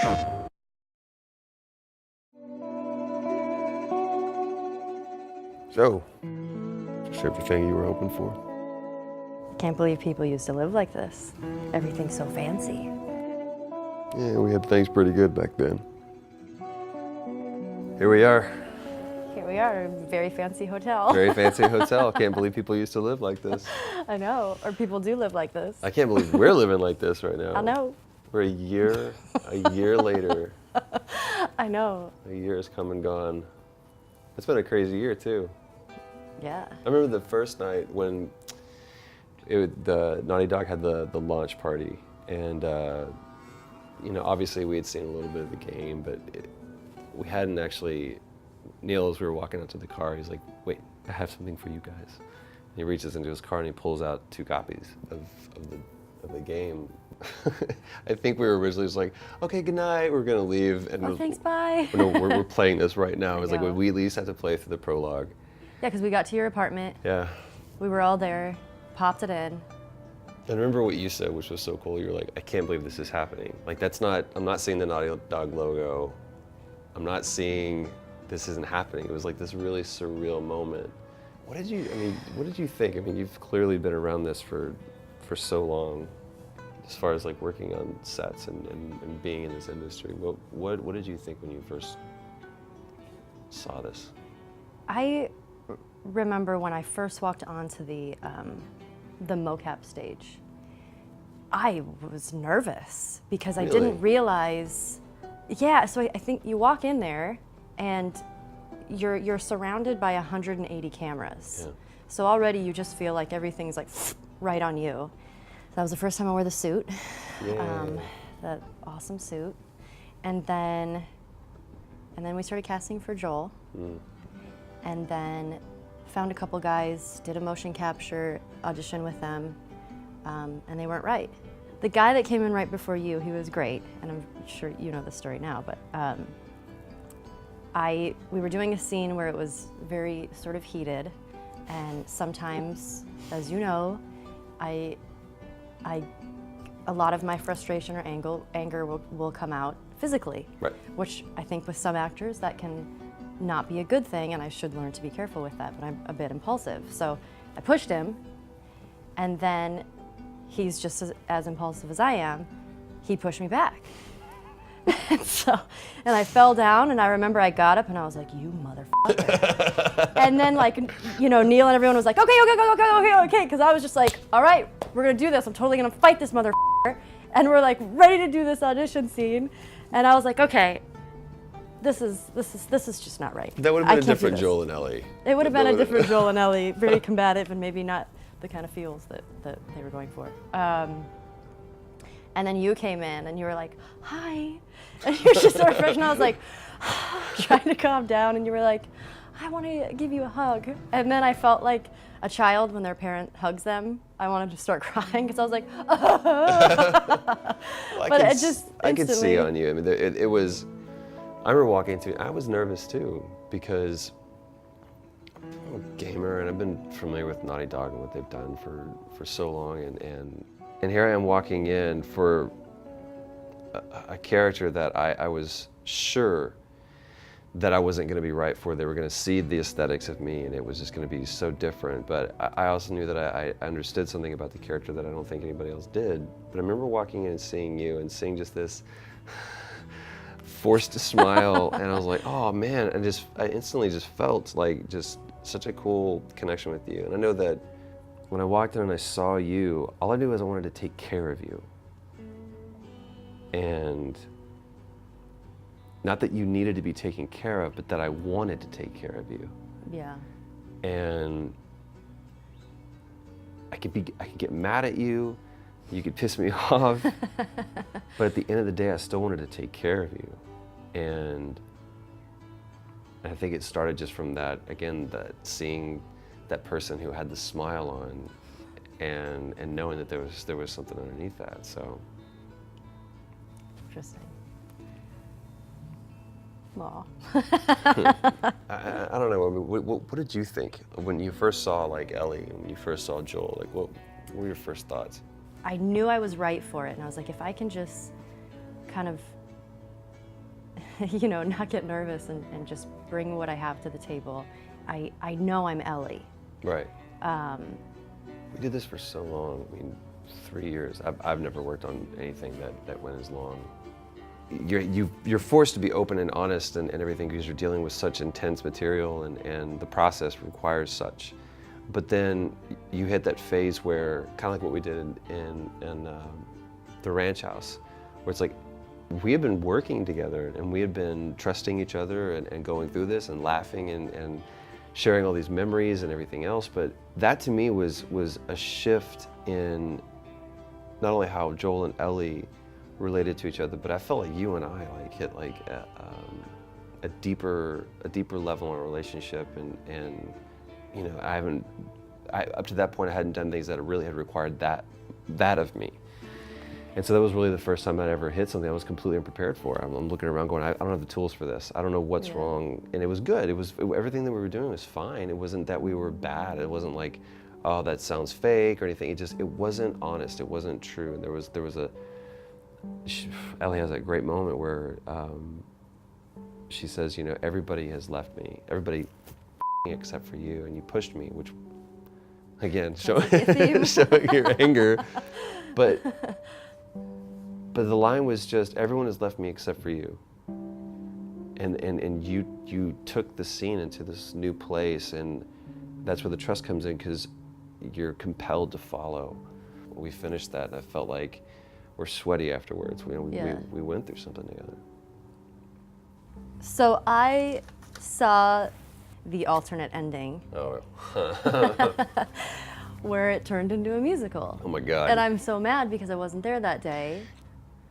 So, just everything you were hoping for? Can't believe people used to live like this. Everything's so fancy. Yeah, we had things pretty good back then. Here we are. Here we are, a very fancy hotel. Very fancy hotel. Can't believe people used to live like this. I know, or people do live like this. I can't believe we're living like this right now. I know. We're a year later. I know. A year has come and gone. It's been a crazy year too. Yeah. I remember the first night when the Naughty Dog had the launch party, and you know, obviously we had seen a little bit of the game, but we hadn't actually. Neil, as we were walking out to the car, he's like, "Wait, I have something for you guys." And he reaches into his car and he pulls out 2 copies of the game. I think we were originally just like, "Okay, good night, we're gonna leave." And Oh, thanks, bye. No, we're playing this right now. It was like, know. we at least had to play through the prologue. Yeah, because we got to your apartment. Yeah. We were all there, popped it in. I remember what you said, which was so cool. You were like, "I can't believe this is happening. Like, I'm not seeing the Naughty Dog logo. I'm not seeing, this isn't happening." It was like this really surreal moment. What did you think? I mean, you've clearly been around this for so long, as far as like working on sets and being in this industry. What did you think when you first saw this? I remember when I first walked onto the mocap stage, I was nervous because I didn't realize. Yeah, so I think you walk in there and you're surrounded by 180 cameras. Yeah. So already you just feel like everything's like right on you. So that was the first time I wore the suit, that awesome suit, and then we started casting for Joel, and then found a couple guys, did a motion capture audition with them, and they weren't right. The guy that came in right before you, he was great, and I'm sure you know the story now, but we were doing a scene where it was very sort of heated, and sometimes, as you know, a lot of my frustration or anger will come out physically, Right. which I think with some actors that can not be a good thing, and I should learn to be careful with that, but I'm a bit impulsive. So I pushed him, and then he's just as impulsive as I am. He pushed me back. and I fell down, and I remember I got up and I was like, "You motherfucker." And then, like, you know, Neil and everyone was like, okay, because I was just like, "All right, we're gonna do this. I'm totally gonna fight this motherfucker." And we're like ready to do this audition scene. And I was like, "Okay, this is just not right." That would have been a different Joel and Ellie. It would have been a different Joel and Ellie, very combative and maybe not the kind of feels that they were going for. And then you came in and you were like, "Hi," and you were just so refreshed, and I was like, trying to calm down, and you were like, "I want to give you a hug." And then I felt like a child when their parent hugs them. I wanted to start crying because I was like, but it just I could see instantly. on you. I mean, it was. I remember walking into it. I was nervous too because I'm a gamer and I've been familiar with Naughty Dog and what they've done for so long, and here I am walking in for a character that I was sure that I wasn't going to be right for. They were going to see the aesthetics of me, and it was just going to be so different. But I also knew that I understood something about the character that I don't think anybody else did. But I remember walking in and seeing you and seeing just this forced smile, and I was like, "Oh man!" And I instantly just felt like just such a cool connection with you. And I know that when I walked in and I saw you, all I knew was I wanted to take care of you. And not that you needed to be taken care of, but that I wanted to take care of you. Yeah. And I could get mad at you, you could piss me off, but at the end of the day, I still wanted to take care of you. And I think it started just from that, again, that seeing that person who had the smile on, and knowing that there was something underneath that. So Interesting. Aw. I don't know. I mean, what did you think when you first saw like Ellie and when you first saw Joel? Like, what were your first thoughts? I knew I was right for it, and I was like, if I can just kind of you know, not get nervous and just bring what I have to the table. I know I'm Ellie. Right. We did this for so long. I mean, 3 years. I've never worked on anything that went as long. You're forced to be open and honest and everything because you're dealing with such intense material and the process requires such. But then you hit that phase where, kind of like what we did in the ranch house, where it's like, we had been working together and we had been trusting each other and going through this and laughing and sharing all these memories and everything else. But that to me was a shift in not only how Joel and Ellie related to each other, but I felt like you and I like hit like a deeper level in our relationship, and you know, up to that point I hadn't done things that really had required that of me. And so that was really the first time I'd ever hit something I was completely unprepared for. I'm looking around going, I don't have the tools for this. I don't know what's wrong. And it was good. Everything that we were doing was fine. It wasn't that we were bad. It wasn't like, oh, that sounds fake or anything. It wasn't honest. It wasn't true. And there was Ellie has that great moment where she says, you know, everybody has left me. Everybody except for you. And you pushed me, which, again, showing your anger. But the line was just, everyone has left me except for you. And you took the scene into this new place, and that's where the trust comes in, because you're compelled to follow. We finished that, and I felt like we're sweaty afterwards. We went through something together. So I saw the alternate ending. Oh. Where it turned into a musical. Oh my God. And I'm so mad because I wasn't there that day.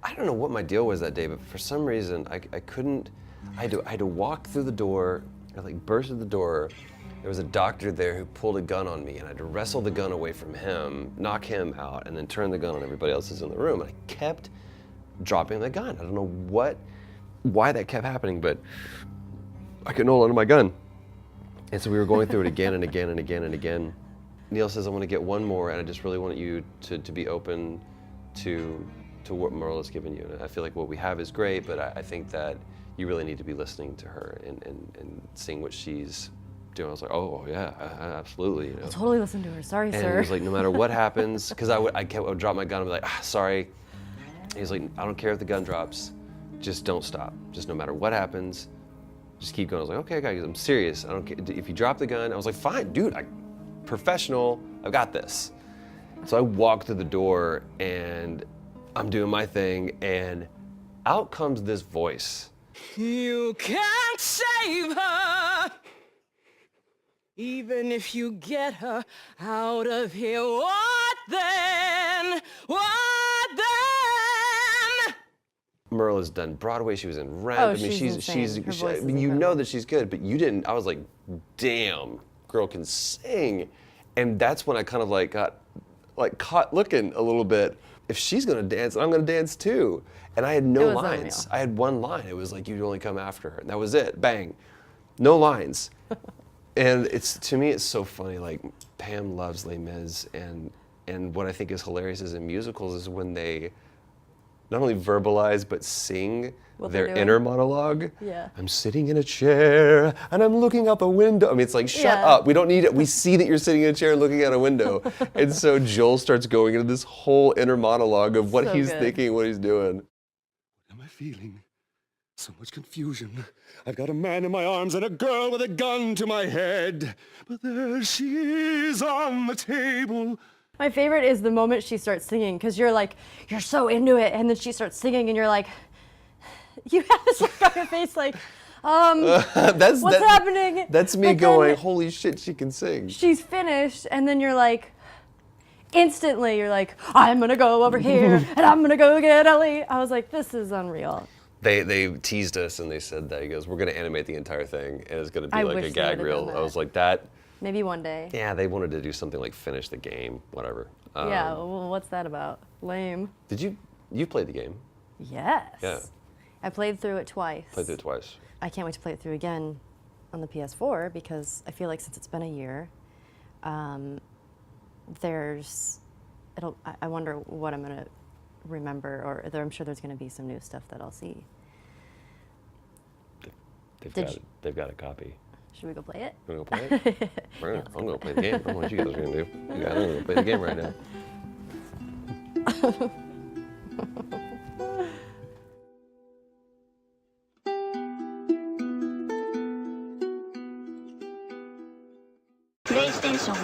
I don't know what my deal was that day, but for some reason I couldn't. I had to walk through the door. I like burst through the door. There was a doctor there who pulled a gun on me, and I had to wrestle the gun away from him, knock him out, and then turn the gun on everybody else who's in the room. And I kept dropping the gun. I don't know why that kept happening, but I couldn't hold on to my gun. And so we were going through it again and again and again and again. Neil says, I want to get one more, and I just really want you to be open to what Merle has given you. And I feel like what we have is great, but I think that you really need to be listening to her and seeing what she's doing. I was like, oh yeah, absolutely. You know? I'll totally listen to her. Sorry, and sir. he was like, no matter what happens, because I would drop my gun and be like, sorry. He's like, I don't care if the gun drops, just don't stop. Just no matter what happens, just keep going. I was like, okay, guys, I'm serious. I don't care if you drop the gun. I was like, fine, dude. Professional, I've got this. So I walk through the door and I'm doing my thing, and out comes this voice. You can't save her, even if you get her out of here. What then? What then? Merle has done Broadway. She was in Rent. Oh, I mean, she's insane. Her voice is you know incredible. that she's good, but you didn't. I was like, damn, girl can sing. And that's when I kind of like got caught looking a little bit. If she's gonna dance, I'm gonna dance too. And I had no It was lines. unreal. I had one line. It was like, you'd only come after her. And that was it. Bang. No lines. And to me, it's so funny. Like, Pam loves Les Mis, and what I think is hilarious is in musicals is when they not only verbalize but sing What their they're doing. inner monologue. Yeah. I'm sitting in a chair and I'm looking out the window. I mean, it's like, shut Yeah. up. We don't need it. We see that you're sitting in a chair looking out a window. And so Joel starts going into this whole inner monologue of what So he's good. thinking, what he's doing. What am I feeling? So much confusion. I've got a man in my arms and a girl with a gun to my head. But there she is on the table. My favorite is the moment she starts singing, because you're so into it, and then she starts singing, and you're like, you have this look on your face like, what's happening? That's me But going, then holy shit, she can sing. she's finished, and then you're like, instantly, you're like, I'm gonna go over here, and I'm gonna go get Ellie. I was like, this is unreal. They teased us and they said that, he goes, we're gonna animate the entire thing and it's gonna be I like a wish they gag would've reel. done I was that. like, that, Maybe one day. yeah, they wanted to do something like finish the game, whatever. Yeah, well, what's that about? Lame. You played the game, Yes. Yeah. I played through it twice. played through it twice. I can't wait to play it through again on the PS4, because I feel like since it's been a year, I wonder what I'm gonna remember, or I'm sure there's gonna be some new stuff that I'll see. they've got a copy. Should we go play it? You wanna go play it? I'm gonna play the game. I don't know what you guys are gonna do. You guys are gonna play the game right now. PlayStation